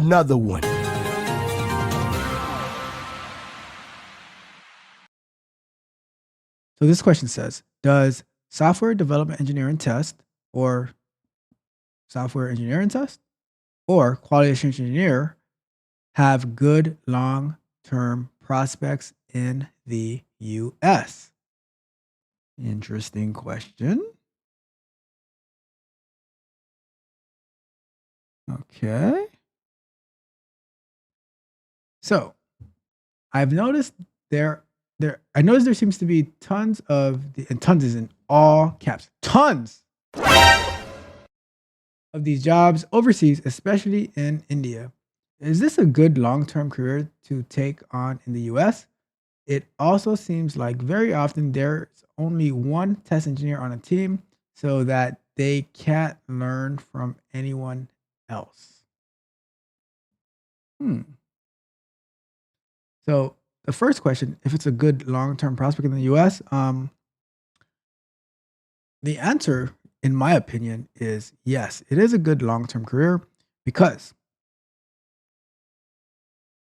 another one. So this question says, does software development engineering test or software engineering test or quality assurance engineer have good long-term prospects in the US? Interesting question. Okay. So I've noticed I noticed there seems to be tons and tons is in all caps, tons of these jobs overseas, especially in India. Is this a good long-term career to take on in the US? It also seems like very often there's only one test engineer on a team so that they can't learn from anyone else. Hmm. So the first question, if it's a good long-term prospect in the US, the answer, in my opinion, is yes. It is a good long-term career because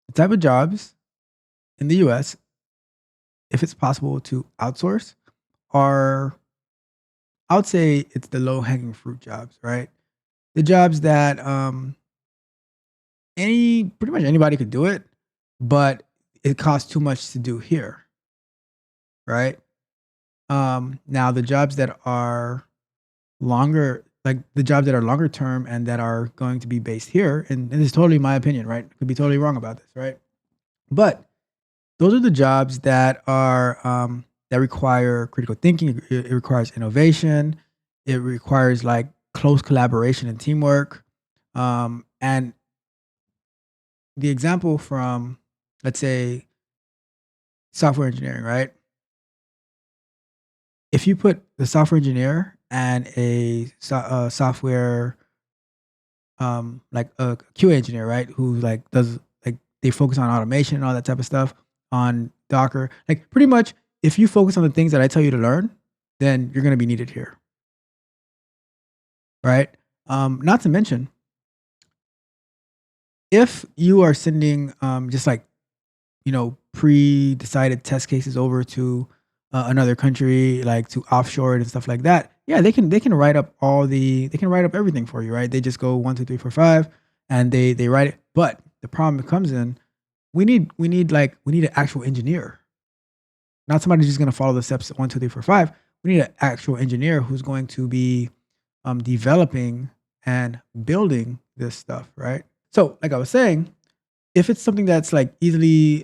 the type of jobs in the US, if it's possible to outsource, are, I would say it's the low-hanging fruit jobs, right? The jobs that pretty much anybody could do it, but it costs too much to do here, right? Now the jobs that are longer, like the jobs that are longer term and that are going to be based here, and this is totally my opinion, right? Could be totally wrong about this, right? But those are the jobs that are that require critical thinking. It requires innovation. It requires like close collaboration and teamwork. And the example from, let's say, software engineering, right? If you put the software engineer and software like a QA engineer, right, who like does like they focus on automation and all that type of stuff on Docker, like pretty much if you focus on the things that I tell you to learn, then you're going to be needed here, right? Not to mention, if you are sending just like pre-decided test cases over to another country, like to offshore it and stuff like that. Yeah, they can write up they can write up everything for you, right? They just go 1, 2, 3, 4, 5, and they write it. But the problem comes in, we need an actual engineer, not somebody who's just going to follow the steps 1, 2, 3, 4, 5. We need an actual engineer who's going to be developing and building this stuff, right? So, like I was saying, if it's something that's like easily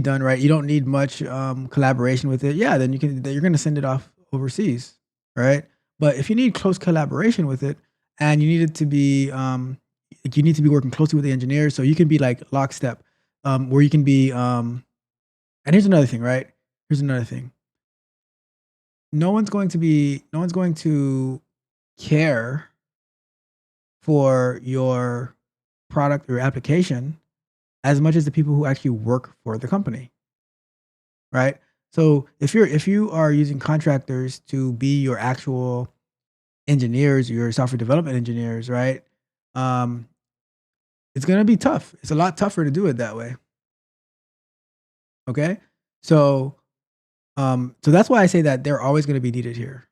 done, right? You don't need much collaboration with it. Yeah, then you're going to send it off overseas, right? But if you need close collaboration with it, and you need it to be, you need to be working closely with the engineers, so you can be like lockstep, where you can be. And here's another thing, right? Here's another thing. No one's going to care for your product or application as much as the people who actually work for the company, right? So if you are using contractors to be your actual engineers, your software development engineers, right? Um, it's gonna be tough. It's a lot tougher to do it that way. Okay, so so that's why I say that they're always going to be needed here,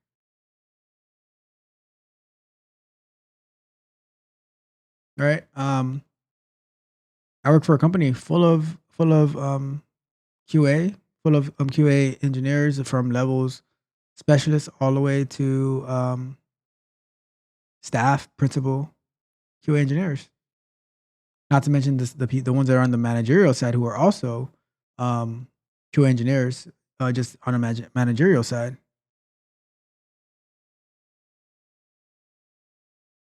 right? I work for a company full of QA, full of QA engineers from levels specialists all the way to staff, principal, QA engineers. Not to mention the ones that are on the managerial side who are also QA engineers, just on a managerial side.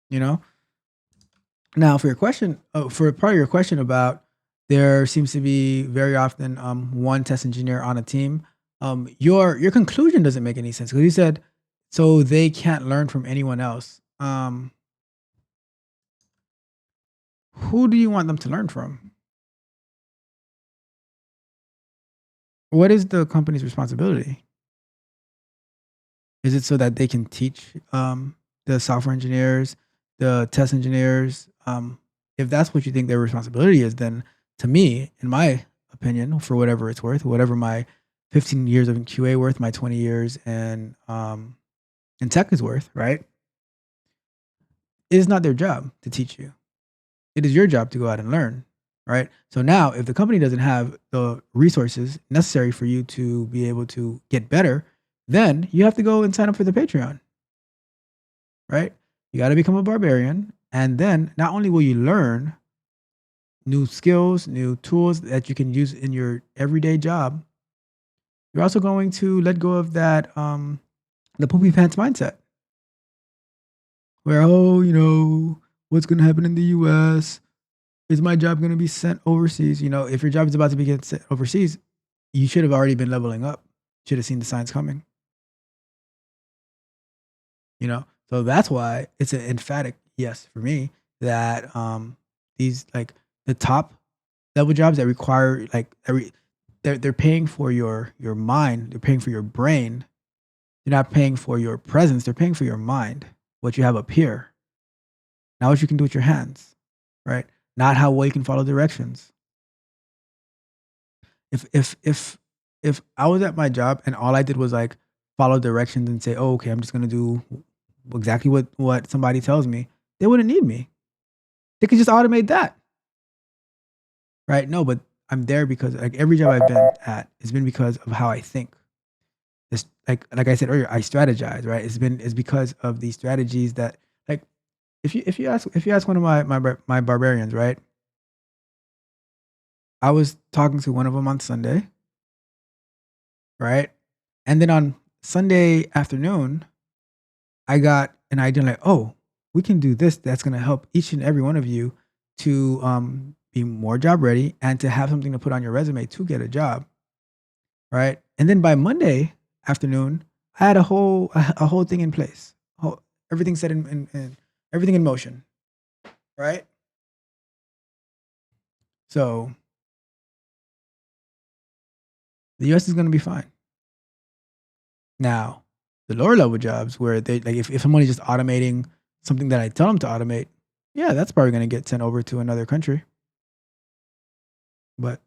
You know. Now, for your question, for part of your question about there seems to be very often one test engineer on a team. Your conclusion doesn't make any sense because you said so they can't learn from anyone else. Who do you want them to learn from? What is the company's responsibility? Is it so that they can teach the software engineers, the test engineers, if that's what you think their responsibility is, then to me, in my opinion, for whatever it's worth, whatever my 15 years of QA worth, my 20 years in tech is worth, right? It is not their job to teach you. It is your job to go out and learn, right? So now, if the company doesn't have the resources necessary for you to be able to get better, then you have to go and sign up for the Patreon, right? You got to become a barbarian. And then not only will you learn new skills, new tools that you can use in your everyday job, you're also going to let go of that, the poopy pants mindset where, oh, what's going to happen in the US? Is my job going to be sent overseas? If your job is about to be sent overseas, you should have already been leveling up. Should have seen the signs coming. So that's why it's an emphatic yes for me that these like the top level jobs that require they're paying for your mind, they're paying for your brain. They're not paying for your presence, they're paying for your mind, what you have up here. Not what you can do with your hands, right? Not how well you can follow directions. If I was at my job and all I did was like follow directions and say, "Oh, okay, I'm just gonna do exactly what somebody tells me," they wouldn't need me. They could just automate that, right? No, but I'm there because like every job I've been at, it's been because of how I think. It's like I said earlier, I strategize, right? It's because of these strategies that like if you ask one of my barbarians, right? I was talking to one of them on Sunday, right? And then on Sunday afternoon, I got an idea like, oh, we can do this. That's going to help each and every one of you to be more job ready and to have something to put on your resume to get a job, right? And then by Monday afternoon, I had a whole thing in place, everything set in everything in motion, right? So the US is going to be fine. Now, the lower level jobs where they like if someone is just automating something that I tell them to automate, yeah, that's probably going to get sent over to another country. But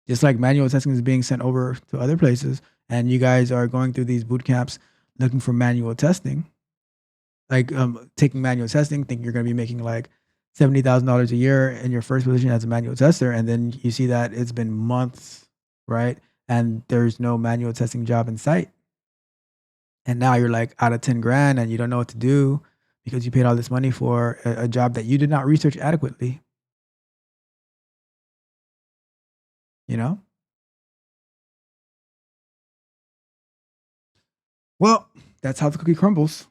just like manual testing is being sent over to other places, and you guys are going through these boot camps looking for manual testing, like taking manual testing, think you're going to be making like $70,000 a year in your first position as a manual tester, and then you see that it's been months, right? And there's no manual testing job in sight. And now you're like out of 10 grand and you don't know what to do because you paid all this money for a job that you did not research adequately. Well, that's how the cookie crumbles.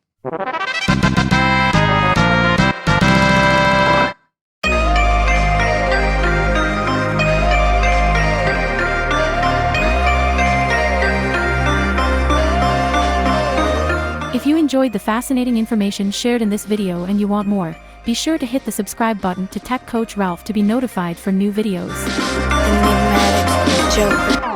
If you enjoyed the fascinating information shared in this video and you want more, be sure to hit the subscribe button to Tech Coach Ralph to be notified for new videos. Enigmatic Joker.